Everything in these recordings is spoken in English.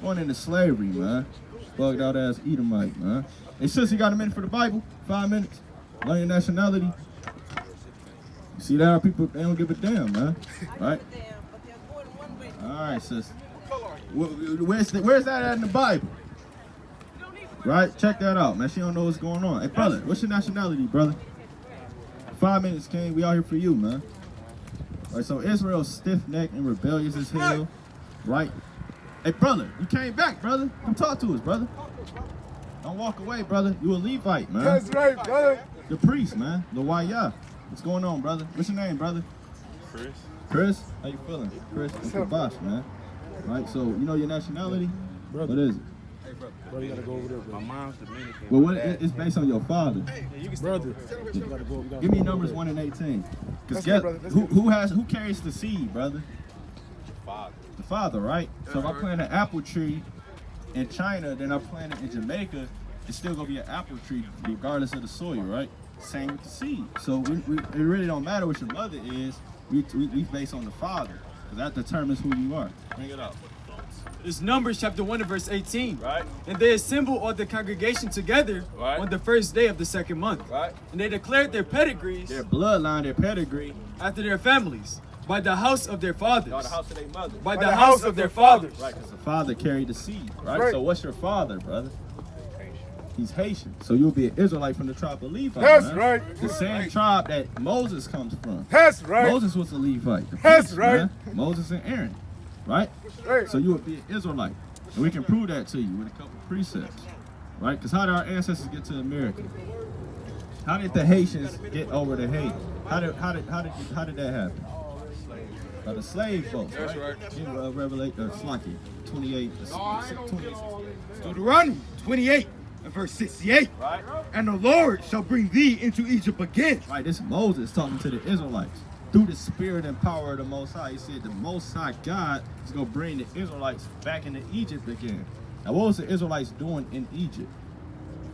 born into slavery, man. Bugged out ass Edomite, man. Hey, sis, you got a minute for the Bible? 5 minutes? Learn your nationality. You see that? People, they don't give a damn, man. Right? All right, sis. Where's that at in the Bible? Right? Check that out, man. She don't know what's going on. Hey, brother, what's your nationality, brother? 5 minutes, King. We out here for you, man. All right, so Israel's stiff-necked and rebellious as hell. Right? Hey, brother, you came back, brother. Come talk to us, brother. Don't walk away, brother. You a Levite, man. That's right, brother. The priest, man. The Waya. What's going on, brother? What's your name, brother? Chris. Chris? How you feeling? Chris, it's the boss, man. Right, so you know your nationality? Brother. What is it? Hey, brother, you gotta go over there, bro. My mom's Dominican. Well, what it's based on your father. Brother, you gotta go. Give me numbers 1 and 18. Cause That's good, brother. That's good. who carries the seed, brother? Father. The father, right? So if I plant an apple tree in China, then I plant it in Jamaica, it's still gonna be an apple tree regardless of the soil, right? Same with the seed. So it really don't matter what your mother is. We base on the father, because that determines who you are. Bring it up. It's Numbers chapter 1 and verse 18. Right. And they assembled all the congregation together Right. on the first day of the second month. Right. And they declared their pedigrees Their bloodline, their pedigree. after their families, by the house of their fathers. By the house of their mother. By the house of their fathers. Right, because the father carried the seed, right? Right. So what's your father, brother? He's Haitian. So you'll be an Israelite from the tribe of Levite. That's man. right. The same tribe that Moses comes from. That's right. Moses was a Levite. The That's priest, right. man. Moses and Aaron, right? Right. So you would be an Israelite. And we can prove that to you with a couple precepts, right? Because how did our ancestors get to America? How did the Haitians get over to Haiti? How did that happen? By the slave boats, right? That's right. In Revelation, Slaki, 28, 28. Deuteronomy 28 and verse 68. Right. And the Lord shall bring thee into Egypt again. Right, this is Moses talking to the Israelites. Through the spirit and power of the Most High, he said the Most High God is going to bring the Israelites back into Egypt again. Now, what was the Israelites doing in Egypt?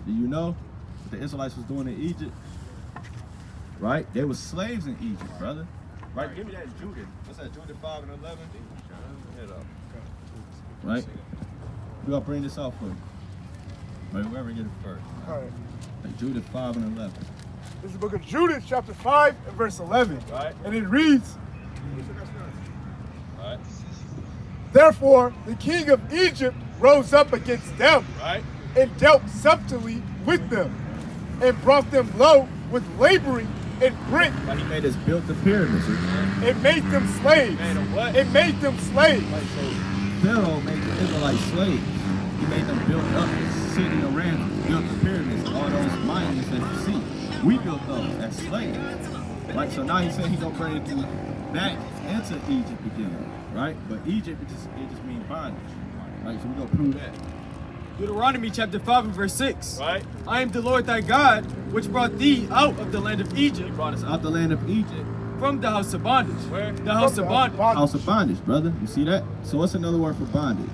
Do you know what the Israelites was doing in Egypt? Right? They were slaves in Egypt, brother. Right? Give me that Judah. What's that, Judah 5 and 11? Head up. Right? We're going to bring this out for you. Right, whoever get it first. All right. Like Judah 5 and 11. This is the book of Judah, chapter 5 and verse 11. Right. And it reads, Right? Therefore the king of Egypt rose up against them Right? and dealt subtly with them and brought them low with laboring and grit. Like he made us build the pyramids. It made them slaves. Made them what? It made them slaves. Like so, Pharaoh made the Israelites slaves. He made them build up the city of Ramses, built the pyramids, all those monuments that you see. We built those as slaves. Right? So now he said he's gonna bring you back into Egypt again. Right? But Egypt it just means bondage. Right? So we're gonna prove that. Deuteronomy chapter 5 and verse 6. Right? I am the Lord thy God, which brought thee out of the land of Egypt, He brought us out the land of Egypt. from the house of bondage. Where? The house of bondage. House of bondage, brother. You see that? So what's another word for bondage?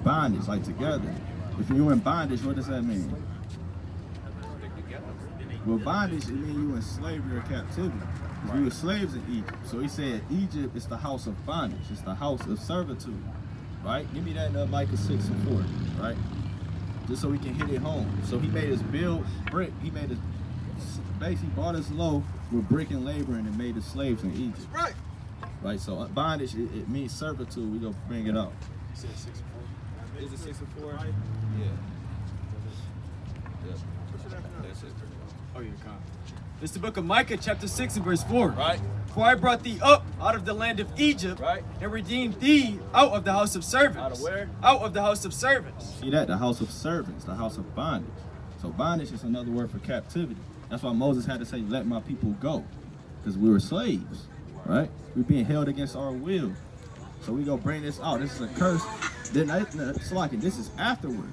Bondage, like together. If you're in bondage, what does that mean? Well, bondage, it means you in slavery or captivity. Because we were slaves in Egypt. So he said Egypt is the house of bondage. It's the house of servitude. Right? Give me that in Micah 6 and 4. Right? Just so we can hit it home. So he made us build brick. He made us, basically bought us low with brick and labor and made us slaves in Egypt. Right. Right? So bondage, it means servitude. We go bring it out. You said 6 and 4. Is it 6 and 4? Yeah. That's it. Oh, you're calm. It's the book of Micah chapter 6 and verse 4. Right? For I brought thee up out of the land of Egypt, Right. and redeemed thee out of the house of servants. Out of where? Out of the house of servants. See that? The house of servants, the house of bondage. So bondage is another word for captivity. That's why Moses had to say, let my people go. Because we were slaves, right? We're being held against our will. So we go bring this out. This is a curse. Then this is afterward.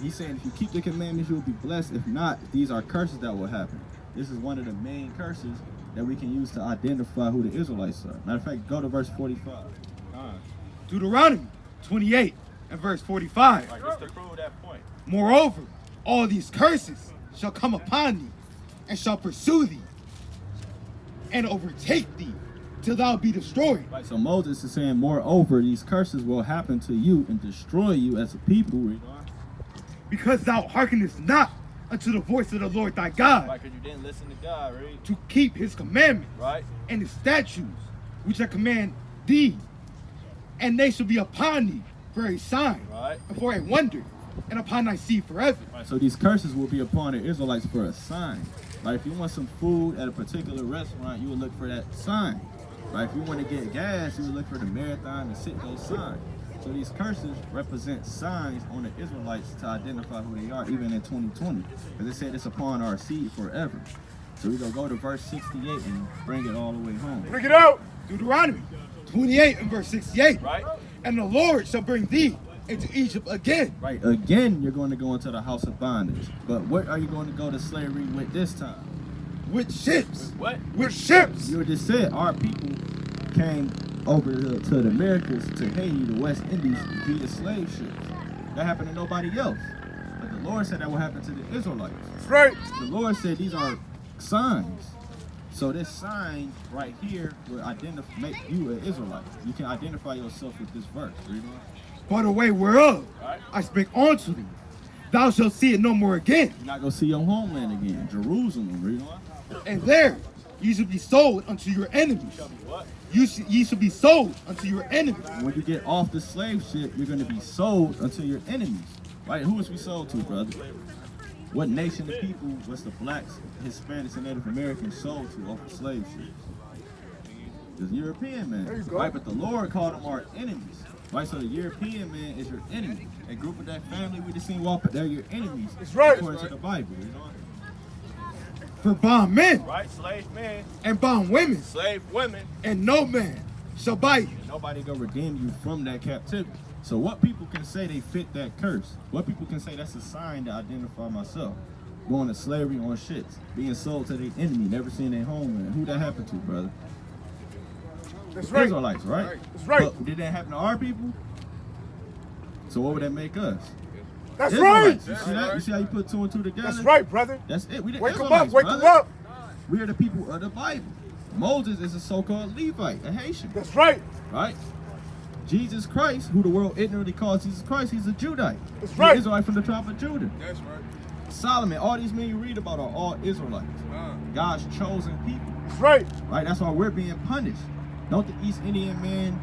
He's saying if you keep the commandments, you will be blessed. If not, these are curses that will happen. This is one of the main curses that we can use to identify who the Israelites are. Matter of fact, go to verse 45. Deuteronomy 28 and verse 45. Right, just to prove that point. Moreover, all these curses shall come upon thee, and shall pursue thee, and overtake thee, till thou be destroyed. Right, so Moses is saying, moreover, these curses will happen to you and destroy you as a people. Read on. Because thou hearkenest not unto the voice of the Lord thy God, Right, because you didn't listen to God, right? to keep his commandments Right? and his statutes, which I command thee, and they shall be upon thee for a sign, Right. and for a wonder, and upon thy seed forever. Right, so these curses will be upon the Israelites for a sign. Right, if you want some food at a particular restaurant, you would look for that sign. Right, if you want to get gas, you would look for the marathon and sit those signs. So these curses represent signs on the Israelites to identify who they are, even in 2020. Because it said it's upon our seed forever. So we're going to go to verse 68 and bring it all the way home. Bring it out. Deuteronomy 28 and verse 68. Right? And the Lord shall bring thee into Egypt again. Right, again, you're going to go into the house of bondage. But what are you going to go to slavery with this time? With ships. What? With ships. You just said our people came over to the Americas, to Haiti, the West Indies, via slave ships. That happened to nobody else. But the Lord said that will happen to the Israelites. That's right. The Lord said these are signs. So this sign right here will make you an Israelite. You can identify yourself with this verse. Read on. By the way whereof Right. I spake unto thee, thou shalt see it no more again. You're not going to see your homeland again. Jerusalem. Read on. And there ye shall be sold unto your enemies. What? Ye shall be sold unto your enemies. When you get off the slave ship, you're going to be sold unto your enemies. Right? Who was we sold to, brother? What nation of people was the blacks, Hispanics, and Native Americans sold to off the slave ships? The European man. There you go. Right? But the Lord called them our enemies. Right? So the European man is your enemy. A group of that family we just seen walk, they're your enemies. That's right. According to the Bible. You know? For bond men Right? Slave men, and bond women, slave women. and no man shall buy you. Nobody gonna redeem you from that captivity. So what people can say they fit that curse? What people can say that's a sign to identify myself? Going to slavery on ships, being sold to their enemy, never seeing their homeland. Who that happened to, brother? That's right. Israelites, right? That's right. But did that happen to our people? So what would that make us? That's right. Israelites. You see that? You see how you put two and two together? That's right, brother. That's it. We the Wake 'em Israelites, up. Wake 'em brother. up. We are the people of the Bible. Moses is a so-called Levite, a Haitian. That's right. Right? Jesus Christ, who the world ignorantly calls Jesus Christ, he's a Judite. That's He's right. an Israelite from the tribe of Judah. That's right. Solomon, all these men you read about are all Israelites. God's chosen people. That's right. Right? That's why we're being punished. Don't the East Indian man,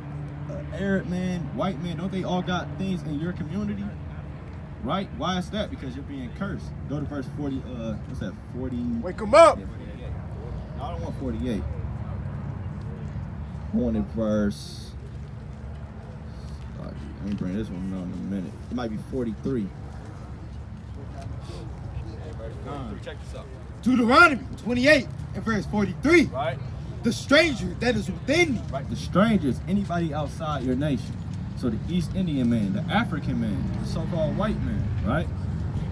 Arab man, white man, don't they all got things in your community? Right? Why is that? Because you're being cursed. Go to verse 40, what's that, 40? Wake 'em up. Yeah, 48. No, I don't want 48. I want it verse, let me bring this one on in a minute. It might be 43. Check this out. Deuteronomy 28 and verse 43. Right? The stranger that is within thee Right, the strangers, anybody outside your nation. So the East Indian man, the African man, the so-called white man, right?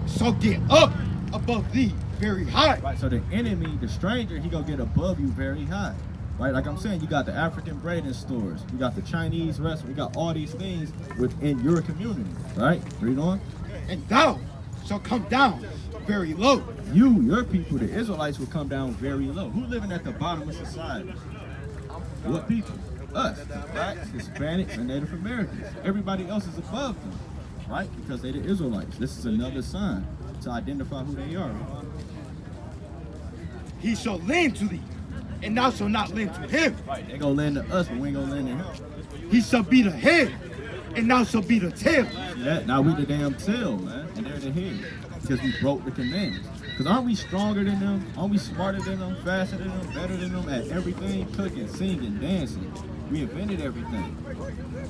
shall get up above thee very high. Right, so the enemy, the stranger, he gonna get above you very high. Right, like I'm saying, you got the African braiding stores, you got the Chinese restaurant, you got all these things within your community, right? Read on. And thou shalt come down very low. You, your people, the Israelites will come down very low. Who living at the bottom of society? What people? Us, the blacks, Hispanics, and Native Americans. Everybody else is above them, right? Because they're the Israelites. This is another sign to identify who they are. He shall lend to thee, and thou shalt not lend to him. Right, they gonna lend to us, but we ain't gonna lend to him. He shall be the head, and thou shalt be the tail. See that? Now we the damn tail, man, and they're the head. Because we broke the commandments. Because aren't we stronger than them? Aren't we smarter than them, faster than them, better than them at everything? Cooking, singing, dancing. We invented everything.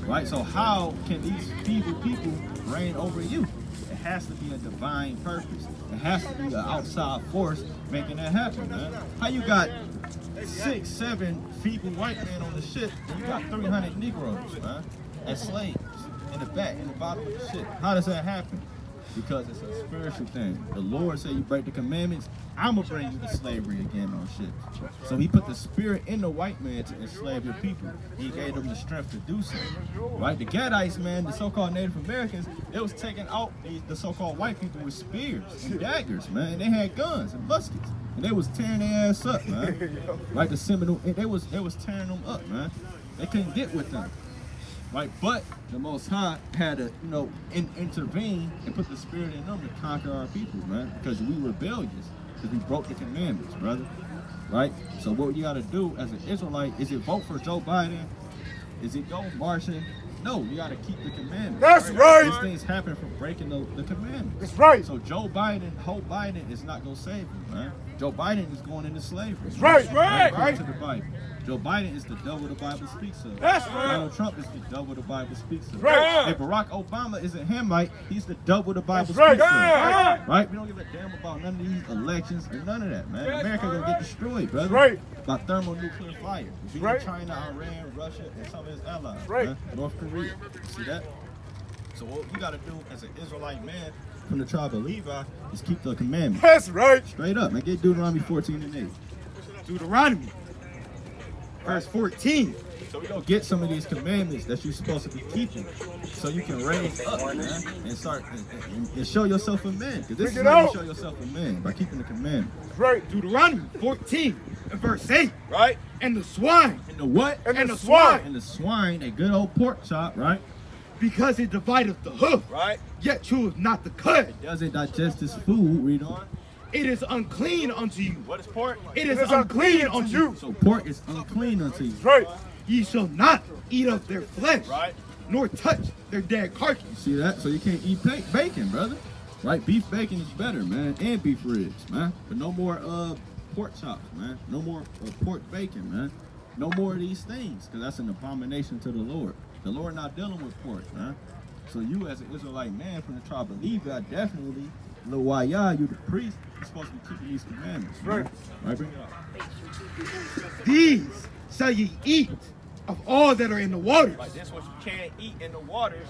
Right? So how can these feeble people reign over you? It has to be a divine purpose. It has to be an outside force making that happen, man. How you got 6, 7 feeble white men on the ship and you got 300 Negroes, man, as slaves in the back, in the bottom of the ship? How does that happen? Because it's a spiritual thing. The Lord said you break the commandments, I'm going to bring you to slavery again on ships. So he put the spirit in the white man to enslave your people. He gave them the strength to do so. Right? The Gadites, man, the so-called Native Americans, they was taking out the so-called white people with spears and daggers, man. They had guns and muskets. and they was tearing their ass up, man. Right, the Seminole, they was tearing them up, man. They couldn't get with them. Right, but the Most High had to, intervene and put the spirit in them to conquer our people, man, because we rebellious, because we broke the commandments, brother. Right? So what you got to do as an Israelite, is it vote for Joe Biden? Is it go marching? No, you got to keep the commandments. That's right. These things happen from breaking the commandments. That's right. So Joe Biden is not going to save you, man. Joe Biden is going into slavery. That's right. Right. To the Bible. Joe Biden is the devil the Bible speaks of. That's right. Donald Trump is the devil the Bible speaks of. Right. If Barack Obama is a Hamite, he's the devil the Bible That's speaks right. of. Right? We don't give a damn about none of these elections and none of that, man. America gonna get destroyed, brother. Right. By thermonuclear fire. Beating Right. China, Iran, Russia, and some of his allies. Right. Man. North Korea. You see that? So what you gotta do as an Israelite man from the tribe of Levi is keep the commandments. That's right. Straight up, man. Get Deuteronomy 14 and 8. Deuteronomy, verse 14. So we don't get some of these commandments that you're supposed to be keeping, so you can raise up, man, and start and show yourself a man. Because this is Bring it how you out. show yourself a man, by keeping the commandments. That's right. Deuteronomy 14 and verse 8. Right? And the swine, And the what? And the swine. And the swine, a good old pork chop, right? because it divideth the hoof, Right? yet cheweth not the cud. Doesn't digest his food. Read on. It is unclean unto you. What is pork? It is unclean unto you. So pork is unclean unto you. That's right. Ye shall not eat of their flesh, Right? nor touch their dead carcass. See that? So you can't eat bacon, brother. Right? Beef bacon is better, man, and beef ribs, man. But no more pork chops, man. No more pork bacon, man. No more of these things, because that's an abomination to the Lord. The Lord not dealing with pork, man. So you, as an Israelite man from the tribe of Levi, definitely, Lil Waya, you the priest, you're supposed to be keeping these commandments, man. Right. Right, bring it up. These shall ye eat of all that are in the waters, Like this what you can't eat in the waters.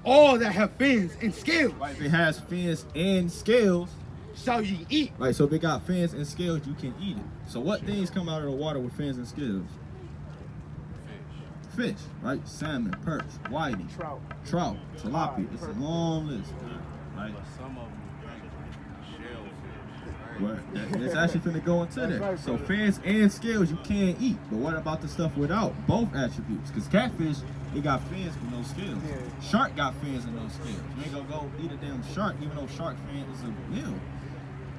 all that have fins and scales Right, if it has fins and scales, shall ye eat. right, so if it got fins and scales, you can eat it. So what things come out of the water with fins and scales? Fish, right? Salmon, perch, whiting, Trout. tilapia. It's a long list, right? Some of them Well, it's actually finna go into That's that. right, So brother. fins and scales you can't eat. But what about the stuff without both attributes? Because catfish, it got fins but no scales. Yeah. Shark got fins and no scales. You ain't gonna go eat a damn shark even though shark fin is a meal.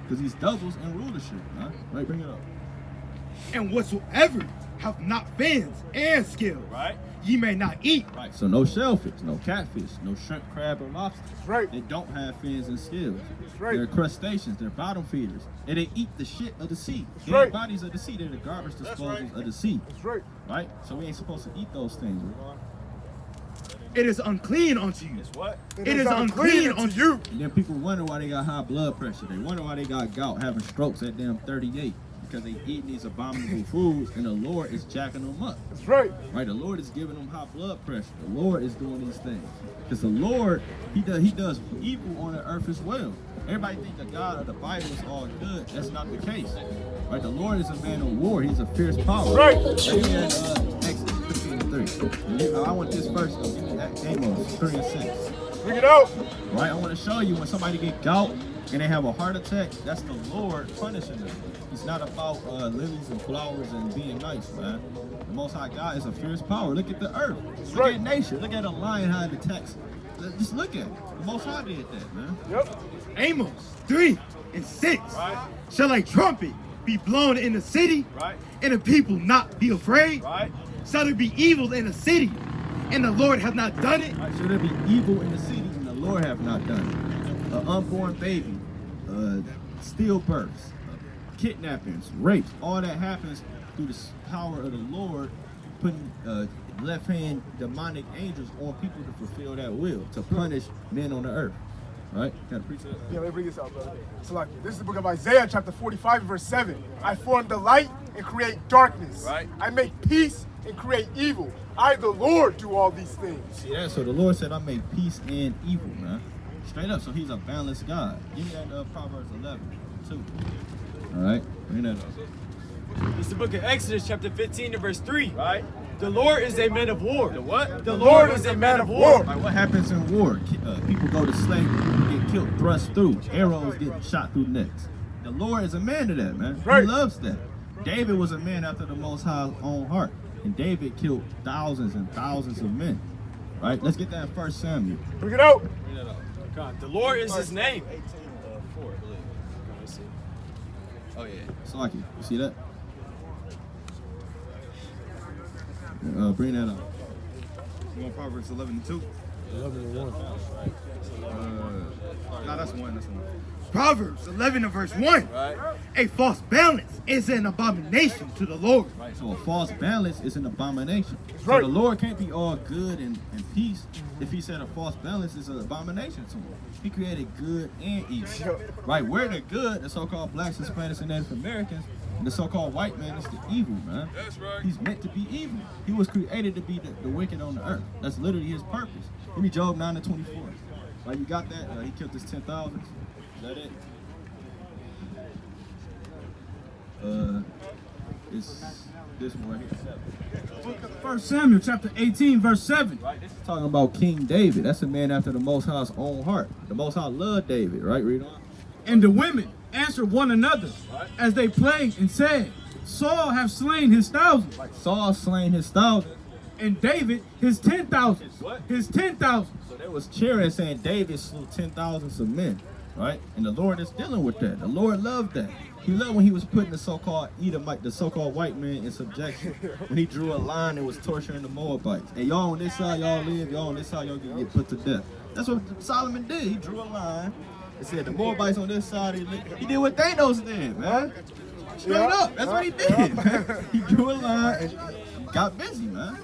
Because he's doubles and rulership, huh? Right, bring it up. And whatsoever have not fins and scales, Right? ye may not eat. Right, so no shellfish, no catfish, no shrimp, crab, or lobster. That's right. They don't have fins and scales. That's right. They're crustaceans, they're bottom feeders. And they eat the shit of the sea. Dead right. bodies of the sea, they're the garbage That's disposals right. of the sea. That's right. Right? So we ain't supposed to eat those things. It is unclean unto you. It's what? It is unclean unto you. And then people wonder why they got high blood pressure. They wonder why they got gout, having strokes at damn 38. Because they eating these abominable foods and the Lord is jacking them up. That's right. Right? The Lord is giving them high blood pressure. The Lord is doing these things. Because the Lord, he does evil on the earth as well. Everybody think the God of the Bible is all good. That's not the case. Right? The Lord is a man of war. He's a fierce power. Right. Give me that Exodus 15:3. I want this verse. Give me that Amos 3 and 6. Bring it out. Right? I want to show you when somebody get gout and they have a heart attack, that's the Lord punishing them. It's not about lilies and flowers and being nice, man. The Most High God is a fierce power. Look at the earth. Look right. at nature. Look at a lion how it attacks. Just look at it. The Most High did that, man. Yep. Amos 3 and 6. Right? Shall a trumpet be blown in the city, Right? and the people not be afraid? Right? Shall there be evil in the city, and the Lord have not done it? Right, should there be evil in the city and the Lord have not done it? An unborn baby, stillbirths, kidnappings, rapes, all that happens through the power of the Lord putting left-hand demonic angels on people to fulfill that will, to punish men on the earth. Right? Gotta preach that. Yeah, let me bring this out, brother. So like, this is the book of Isaiah, chapter 45, verse 7. I form the light and create darkness. Right. I make peace and create evil. I, the Lord, do all these things. See that? So the Lord said, I make peace and evil, man. Straight up. So he's a balanced God. Give me that Proverbs 11, 2. All right? Bring that up. It's the book of Exodus, chapter 15 and verse 3. Right? The Lord is a man of war. The what? The Lord is a man of war. All right, what happens in war? People go to slavery, people get killed, thrust through, arrows get shot through necks. The Lord is a man to that, man. Right. He loves that. David was a man after the Most High's own heart. And David killed thousands and thousands of men. Right? Let's get that in 1 Samuel. Bring it out. God, the Lord is his name. 4, I believe. Let's see. Oh, yeah. Salaki, you see that? Bring that up. You want Proverbs 11:2? 11:1. No, that's one. Proverbs 11 and verse 1. Right. A false balance is an abomination to the Lord. Right, so a false balance is an abomination. So right. the Lord can't be all good and peace if he said a false balance is an abomination to him. He created good and evil. Right, we're the good, the so-called blacks, Hispanics, and Native Americans, and the so-called white man is the evil, man. That's right. He's meant to be evil. He was created to be the wicked on the earth. That's literally his purpose. Give me Job 9 and 24. Right, you got that? He killed his 10,000. Is that it? It's this one right here. 1 Samuel chapter 18, verse 7. Right, this is talking about King David. That's a man after the Most High's own heart. The Most High loved David, right? Read on. And the women answered one another as they played and said, Saul hath slain his thousands, Saul slain his thousands. and David his 10,000. What? His 10,000. So they was cheering saying David slew 10,000 of men, right? And the Lord is dealing with that. The Lord loved that. He loved when he was putting the so-called Edomite, the so-called white man in subjection. When he drew a line and was torturing the Moabites. And y'all on this side, y'all live. Y'all on this side, y'all can get put to death. That's what Solomon did. He drew a line and said the Moabites on this side. He did what Thanos did, man. Straight up. That's what he did, man. He drew a line and got busy, man.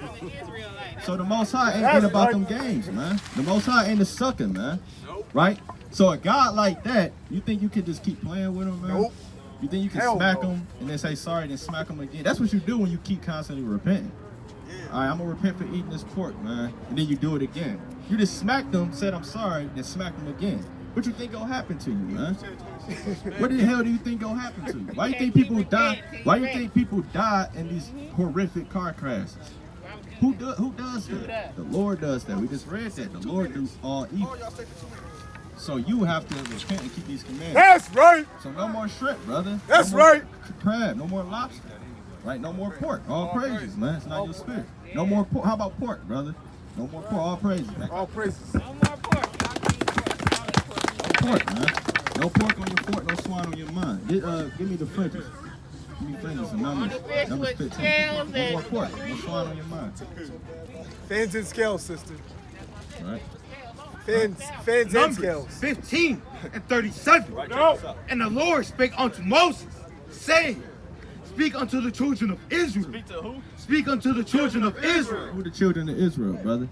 So the Most High ain't about them games, man. The Most High ain't a sucker, man. Right? So a God like that, you think you can just keep playing with him, man? Nope. You think you can Hell smack no. him and then say sorry, then smack him again? That's what you do when you keep constantly repenting. All right, I'm gonna repent for eating this pork, man. And then you do it again. You just smacked them, said I'm sorry, then smacked them again. What you think gonna happen to you, man? What the hell do you think gonna happen to you? Why you think people die? Why you think people die in these horrific car crashes? Who does that? The Lord does that. We just read that. The Lord does all evil. So you have to repent and keep these commandments. That's right. So no more shrimp, brother. That's no more right. Crab, no more lobster. Right? No more pork. All praises, man. It's not your spirit. No more pork. How about pork, brother? No more pork. All praises, man. All praises. No pork, man. No pork on your fork, no swine on your mind. Give me the fringes. Give me fringes and numbers 15. No more pork, no swine on your mind. Fins and scales, sister. All right? Fins and Numbers scales. 15 and 37. No. And the Lord spake unto Moses, saying, Speak unto the children of Israel. Speak to who? Speak unto the children of Israel. Who the children of Israel, brother?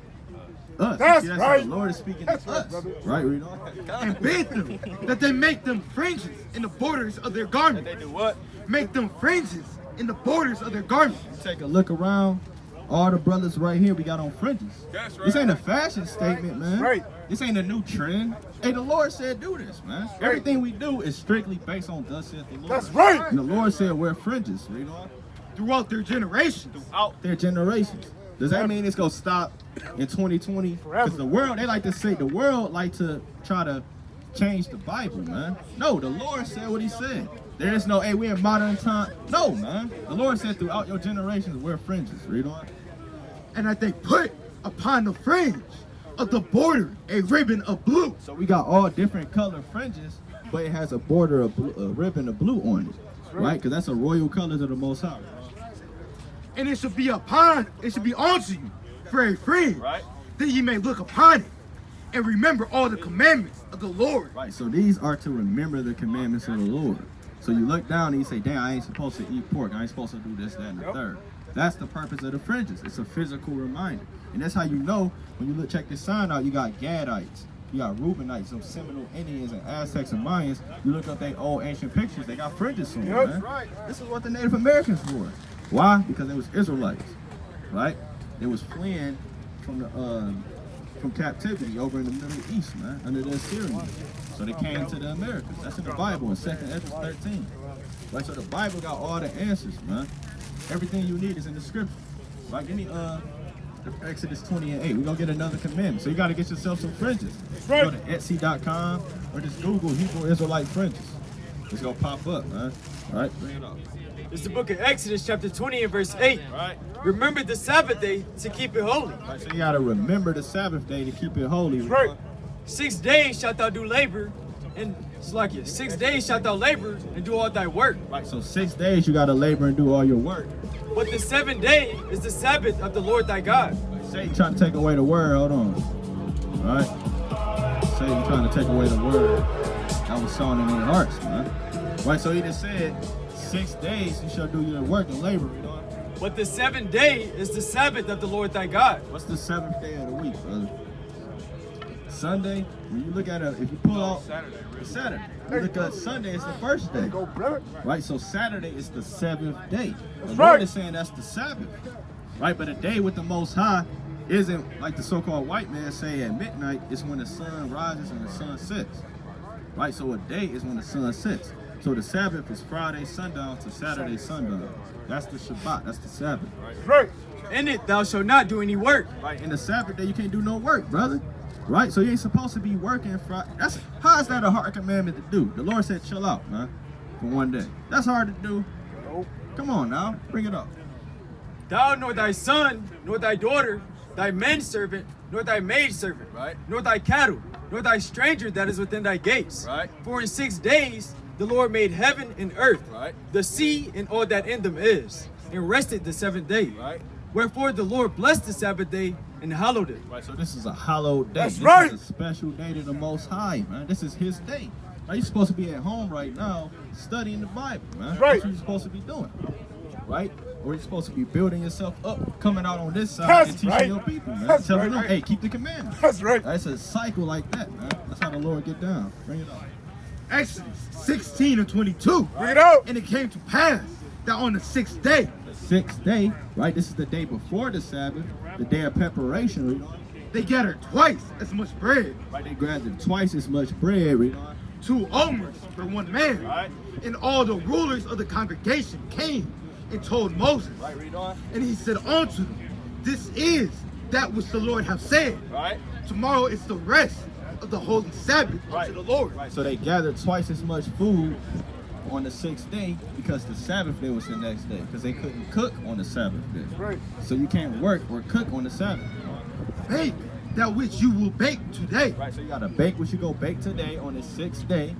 Us. That's See, right. The Lord is speaking That's to right, us. brother. Right? Read on. And bid them that they make them fringes in the borders of their garments. They do what? Make them fringes in the borders of their garments. Take a look around. All the brothers right here, we got on fringes. That's right. This ain't a fashion statement, man. Right. This ain't a new trend. Hey, the Lord said do this, man. Everything we do is strictly based on thus saith the Lord. That's right. And the Lord said wear fringes, read on. Throughout their generations. Out. Their generations. Does that mean it's gonna stop in 2020? Forever. Because the world, they like to say, the world like to try to change the Bible, man. No, the Lord said what he said. There is no, hey, we in modern time. No, man. The Lord said throughout your generations, wear fringes. Read on. And that they put upon the fringe of the border a ribbon of blue. So we got all different color fringes, but it has a border of blue, a ribbon of blue on it, right? Because that's the royal colors of the Most High. And it should be unto you for a fringe, Right. that ye may look upon it and remember all the commandments of the Lord. Right. So these are to remember the commandments of the Lord. So you look down and you say, damn, I ain't supposed to eat pork. I ain't supposed to do this, that, and the third. That's the purpose of the fringes. It's a physical reminder. And that's how you know when you check this sign out, you got Gadites, you got Reubenites, some Seminole Indians and Aztecs and Mayans. You look up their old ancient pictures, they got fringes on, Yep. man. Right. This is what the Native Americans wore. Why? Because they was Israelites, right? They was fleeing from captivity over in the Middle East, man, under the Assyrians. So they came to the Americas. That's in the Bible in 2nd Ezra 13. Right, so the Bible got all the answers, man. Everything you need is in the scripture. Right, give me Exodus 20 and 8. We're gonna get another commandment. So you gotta get yourself some fringes. right. Go to Etsy.com or just Google Hebrew Israelite fringes. It's gonna pop up, man. All right, bring it up. It's the book of Exodus, chapter 20 and verse 8. Right. Remember the Sabbath day to keep it holy. Right, so you gotta remember the Sabbath day to keep it holy. Right. 6 days shalt thou do labor, and Slakia, 6 days shalt thou labor and do all thy work. Right, so 6 days you gotta labor and do all your work. But the 7th day is the Sabbath of the Lord thy God. Satan trying to take away the word. Hold on. All right. Satan trying to take away the word that was sown in their hearts, man. Right, so he just said 6 days you shall do your work and labor. You know? But the 7th day is the Sabbath of the Lord thy God. What's the 7th day of the week, brother? Sunday. When you look at it, if you pull out it's Saturday. You look at Sunday, it's the first day. Go, brother. Right, so Saturday is the 7th day. The That's Lord right. is saying that's the Sabbath. Right, but a day with the Most High isn't like the so-called white man say at midnight. It's when the sun rises and the sun sets. Right, so a day is when the sun sets. So the Sabbath is Friday sundown to Saturday sundown. That's the Shabbat. That's the Sabbath. Right. In it thou shalt not do any work. Right, in the Sabbath day you can't do no work, brother. Right, so you ain't supposed to be working Friday. How is that a hard commandment to do? The Lord said, chill out, man, for one day. That's hard to do. Nope. Come on now, bring it up. Thou nor thy son, nor thy daughter, thy manservant, nor thy maidservant, Right. nor thy cattle, nor thy stranger that is within thy gates. Right. For in 6 days the Lord made heaven and earth, Right. the sea and all that in them is, and rested the 7th day. Right. Wherefore the Lord blessed the Sabbath day and hallowed it. Right, so this is a hallowed day. That's this right. is a special day to the Most High, man. This is His day. Now, you're supposed to be at home right now studying the Bible, man. Right. That's what you're supposed to be doing, right? Or you're supposed to be building yourself up, coming out on this side That's and teaching right. your people, man. That's Telling right. them, hey, keep the commandments. That's right. It's a cycle like that, man. That's how the Lord get down. Bring it on. Exodus 16 and 22. Bring it out. And it came to pass that on the 6th day, The 6th day, right? This is the day before the Sabbath, the day of preparation, read on. they gathered twice as much bread, Right, they gathered twice as much bread, read on. 2 omers for one man. Right. And all the rulers of the congregation came and told Moses. Right, read on. And he said unto them, this is that which the Lord hath said. Right. Tomorrow is the rest of the holy Sabbath Right. unto the Lord. Right. So they gathered twice as much food on the 6th day because the Sabbath day was the next day because they couldn't cook on the Sabbath day. Right. So you can't work or cook on the Sabbath. Bake that which you will bake today, Right. So you gotta bake what you go bake today on the 6th day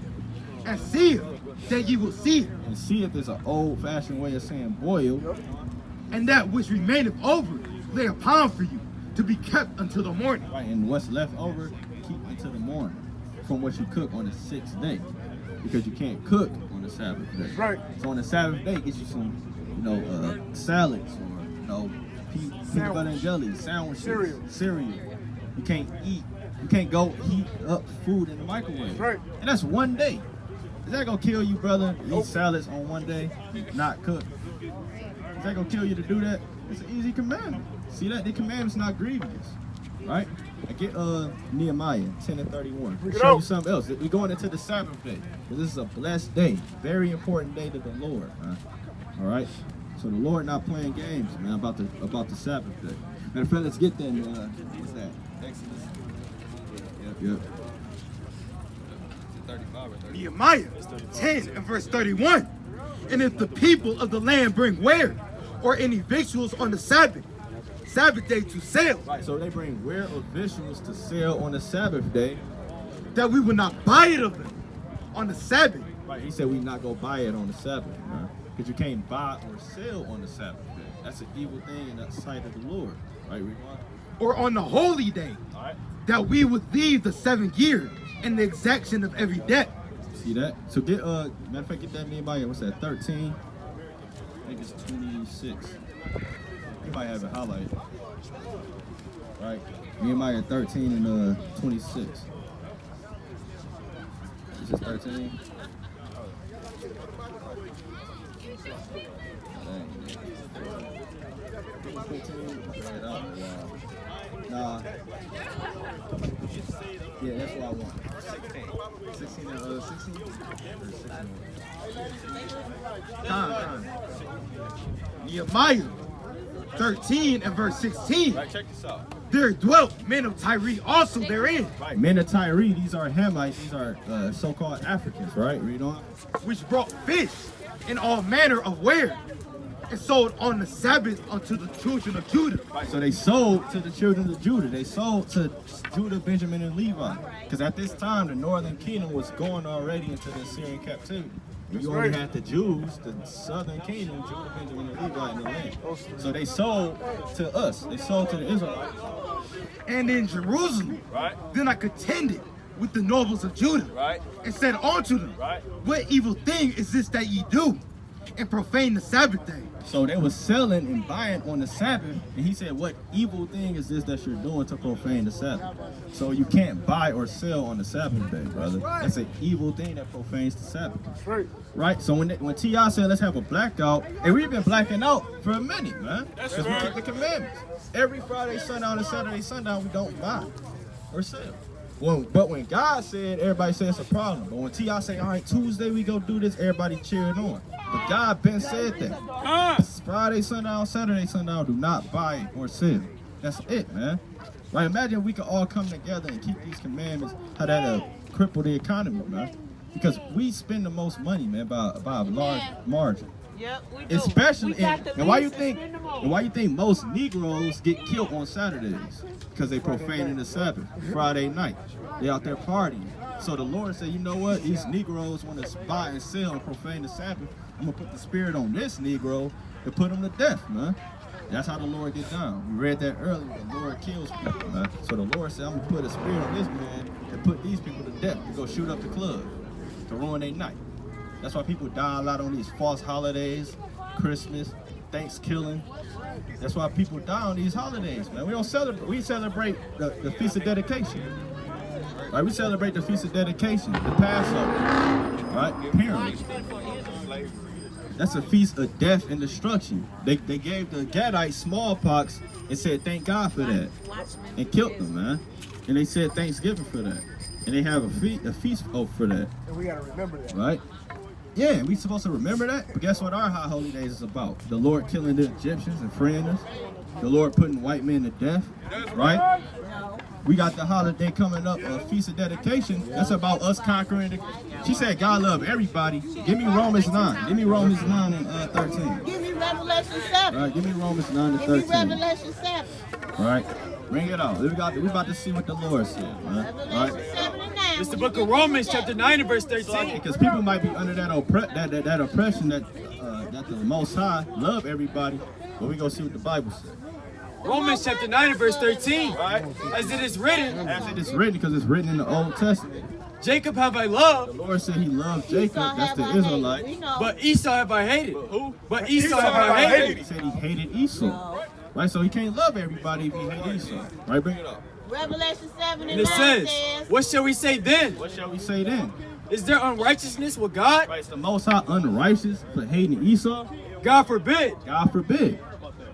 and seal that ye will seal, and see if there's an old-fashioned way of saying boil. and that which remaineth over lay upon for you to be kept until the morning. Right. And what's left over, keep until the morning from what you cook on the 6th day because you can't cook on the Sabbath day. Right. So on the Sabbath day, get you some, salads or peanut butter and jelly, sandwiches, cereal. You can't eat. You can't go heat up food in the microwave. Right. And that's one day. Is that gonna kill you, brother? Eat salads on one day, not cook. Is that gonna kill you to do that? It's an easy commandment. See that? The commandment's not grievous, right? I get Nehemiah 10 and 31. Bring it Show you out. something else. We're going into the Sabbath day. But this is a blessed day. Very important day to the Lord, man. All right? So the Lord not playing games, man, about the Sabbath day. Matter of fact, let's get there. What's that? Exodus. Yep. 35 or 30. Nehemiah 10 and verse 31. And if the people of the land bring ware or any victuals on the Sabbath day to sell, Right, so they bring ware or victuals to sell on the Sabbath day. that we will not buy it of them on the Sabbath, Right, he said we not go buy it on the Sabbath, man. Because you can't buy or sell on the Sabbath day. That's an evil thing in the sight of the Lord. Right, read on. or on the holy day, All right. that we would leave the 7th year and the exaction of every debt. See that? So get matter of fact, get that Nehemiah, what's that, 13? I think it's 26. You might have it highlighted. Right? Nehemiah 13 and 26. This is 13. Dang, man. 15? Right out. Wow. Nah. Yeah, that's what I want. 16 and 16? Or 16. Time. Nehemiah 13 and verse 16. Right, check this out. There dwelt men of Tyre also therein, Right. Men of Tyre, these are Hamites, these are so-called Africans, right? Read on. which brought fish in all manner of ware, and sold on the Sabbath unto the children of Judah. Right. So they sold to the children of Judah. They sold to Judah, Benjamin, and Levi. Because at this time, the northern kingdom was going already into the Assyrian captivity. You only had the Jews, the southern kingdom, Judah, Benjamin, and Levi in the land. So they sold to us. They sold to the Israelites. And in Jerusalem, Right. then I contended with the nobles of Judah, Right. and said unto them, Right. what evil thing is this that ye do, and profane the Sabbath day? So they were selling and buying on the Sabbath, and he said, what evil thing is this that you're doing to profane the Sabbath? So you can't buy or sell on the Sabbath day, brother. That's an evil thing that profanes the Sabbath. Right. Right? So when T.I. said, let's have a blackout, and we've been blacking out for a minute, man. Because we keep the commandments. Every Friday, sundown, and Saturday, sundown, we don't buy or sell. But when God said, everybody said it's a problem. But when T.I. say, all right, Tuesday we go do this, everybody cheering on. But God been said that. Friday, sundown, Saturday, sundown, do not buy or sell. That's it, man. Right? Imagine we could all come together and keep these commandments, how that'll cripple the economy, man. Because we spend the most money, man, by a large margin. Yep, we do. Especially, We got the and why you least think, in the most. and why you think most Negroes get killed on Saturdays? Because they profaning the Sabbath. Friday night, they out there partying. So the Lord said, you know what? These Negroes want to buy and sell and profane the Sabbath. I'm gonna put the spirit on this Negro and put him to death, man. That's how the Lord get down. We read that earlier. The Lord kills people, man. So the Lord said, I'm gonna put a spirit on this man and put these people to death to go shoot up the club to ruin their night. That's why people die a lot on these false holidays, Christmas, Thanksgiving. That's why people die on these holidays, man. We don't celebrate. We celebrate the Feast of Dedication. Right? We celebrate the Feast of Dedication, the Passover. Right? Period. That's a feast of death and destruction. They gave the Gadites smallpox and said thank God for that, and killed them, man. And they said Thanksgiving for that, and they have a feast for that. And we gotta remember that. Right? Yeah, we supposed to remember that. But guess what our high holy days is about? The Lord killing the Egyptians and freeing us. The Lord putting white men to death. Right? We got the holiday coming up, a Feast of Dedication. That's about us conquering the... She said God love everybody. Give me Romans 9. Give me Romans 9 and 13. Give me Revelation 7. All right, give me Romans 9 and Give me 13. Revelation 7. All right, bring it out. We about to see what the Lord said, man. All Revelation right? 7 and 9. It's the book of Romans, chapter 9 and verse 13. Because people might be under that oppression that the Most High love everybody, but we gonna see what the Bible says. Romans chapter 9 and verse 13. Right? As it is written, As it is written, because it's written in the Old Testament. Jacob have I The loved, Lord said He loved Jacob. Esau That's have the I hated. Israelite. We know. but Esau have I hated. Who? But Esau have I hated. He said He hated Esau. Right? So He can't love everybody if He hates Esau. Right? Bring it up. Revelation 7 And and it 9 says, says, what shall we say then? What shall we say then? Is there unrighteousness with God? Right? Is the Most High unrighteous for hating Esau? God forbid. God forbid.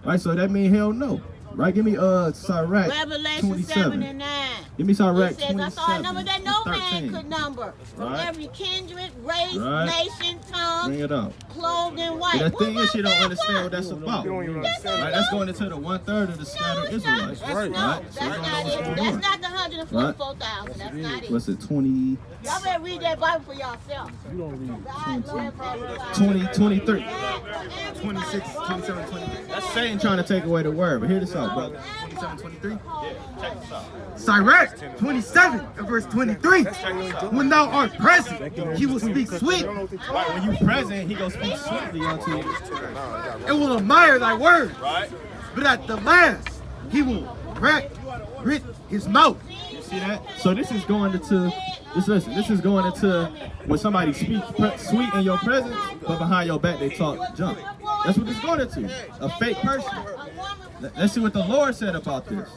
Right? So that means hell no. Right? Give me Sirach Revelation 7 27. and 9. Give me Sirach It says, I saw a number that no 27. man could number. From Right. every kindred, race, Right. nation, tongue, Bring it up. clothed in white. But the thing is, she don't that understand for? what that's about. You don't even Yes, understand. I Right? do. That's going into the 1/3 of the scattered No, it's Israelites. not. That's, Right? no, So that's you don't know not what's it. going That's on. not the 144,000. That's not it. What's it? 20, Y'all better read that Bible for yourself. You don't read 23. 26, 27, 23. That's Satan trying to take away the word. But hear this out, brother. 27, 23. Yeah, check this out. Sirach 27 and verse 23. When thou art present, he will speak sweet Right, when you present, he gonna speak sweetly unto you. and will admire thy word. Right? But at the last, he will grit his mouth. You see that? So this is going into, just listen, this is going into when somebody speaks sweet in your presence, but behind your back they talk junk. That's what it's going into. A fake person. Let's see what the Lord said about this.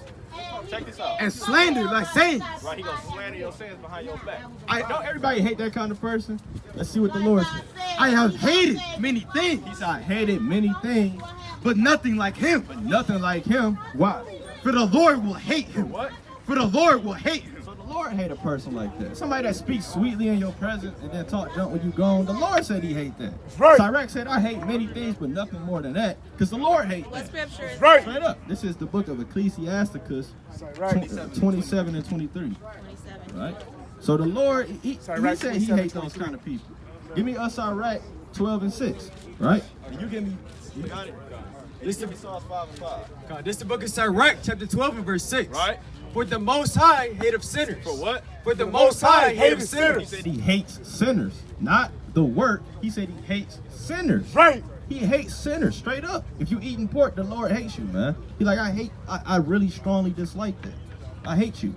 Check this out. And slander thy sayings. Right, he gonna slander your sins behind your back. I- Don't everybody hate that kind of person? Let's see what the Lord said. I have hated many things, He said, I hated many things, but nothing like him. but nothing like him. Why? For the Lord will hate him. What? For the Lord will hate him. So the Lord hate a person like that. Somebody that speaks sweetly in your presence and then talk junk when you gone. The Lord said he hate that. Right. Tyrek said, I hate many things, but nothing more than that. Because the Lord hate What that. scripture is Right. Straight up. This is the book of Ecclesiasticus Right. 27 and 23. 27? Right? So the Lord, he Sirach said he 27, hates those kind of people. Give me Sirach 12 and 6. Right? And you give me, you got it? This is Psalms 5 and 5. God, this is the book of Sirach, chapter 12 and verse 6. Right? For the Most High hate of sinners. For what? For the Most High hate of hated sinners. He said he hates sinners, not the work. He said he hates sinners. Right. He hates sinners, straight up. If you eating pork, the Lord hates you, man. He like, I really strongly dislike that. I hate you.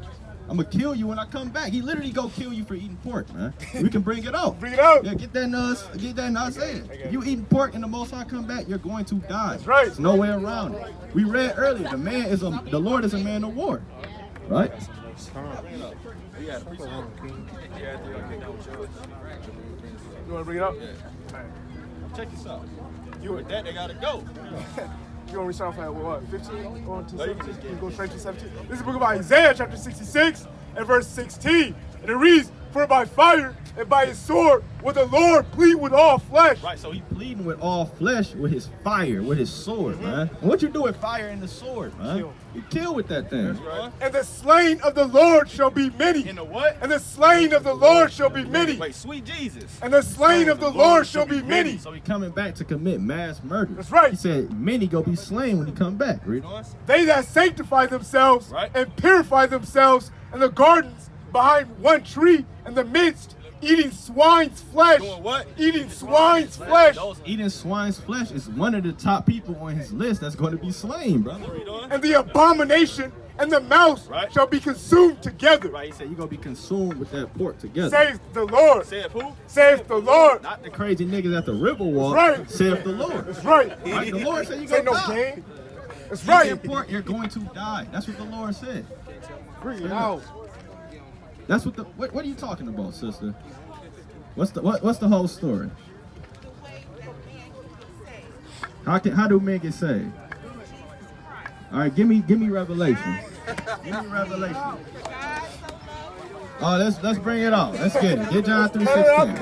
I'm gonna kill you when I come back. He literally go kill you for eating pork, man. We can bring it out. Bring it out. Yeah, get that in Isaiah. If you eating pork and the Most High come back, you're going to die. That's right. There's no way around it. We read earlier, the Lord is a man of war. Right? You want to bring it up? Check this out. You with that, they gotta go. You want to restart off at what? 15? Going to 17? You go straight to 17? This is the book of Isaiah, chapter 66, and verse 16. And it reads, For by fire and by his sword will the Lord plead with all flesh. Right, so he pleading with all flesh with his fire, with his sword, man. And what you do with fire and the sword, man? Kill. You kill with that thing. Right? And the slain of the Lord shall be many. In the what? And the slain of the Lord shall be many. Wait, sweet Jesus. And the slain of the Lord shall be many. So he coming back to commit mass murder. That's right. He said many go be slain when he come back. Read on. They that sanctify themselves Right. and purify themselves in the gardens behind one tree in the midst, eating swine's flesh. Doing what? Eating swine's flesh. Those eating swine's flesh is one of the top people on his list that's going to be slain, brother. Read on. And the abomination and the mouse Right. shall be consumed together. Right, he said you're going to be consumed with that pork together. Saith the Lord. Saith who? Saith the Lord. Not the crazy niggas at the Riverwalk. Right. Saith the Lord. That's right. Right, the Lord said you're Say going to no die. game. That's Right. right. Eating pork, you're going to die. That's what the Lord said. Bring it out. That's what what are you talking about, sister? What's the whole story? How do men get saved? All right, give me Revelation. Give me Revelation. Oh, let's bring it on. Let's get it. Get John 3:16.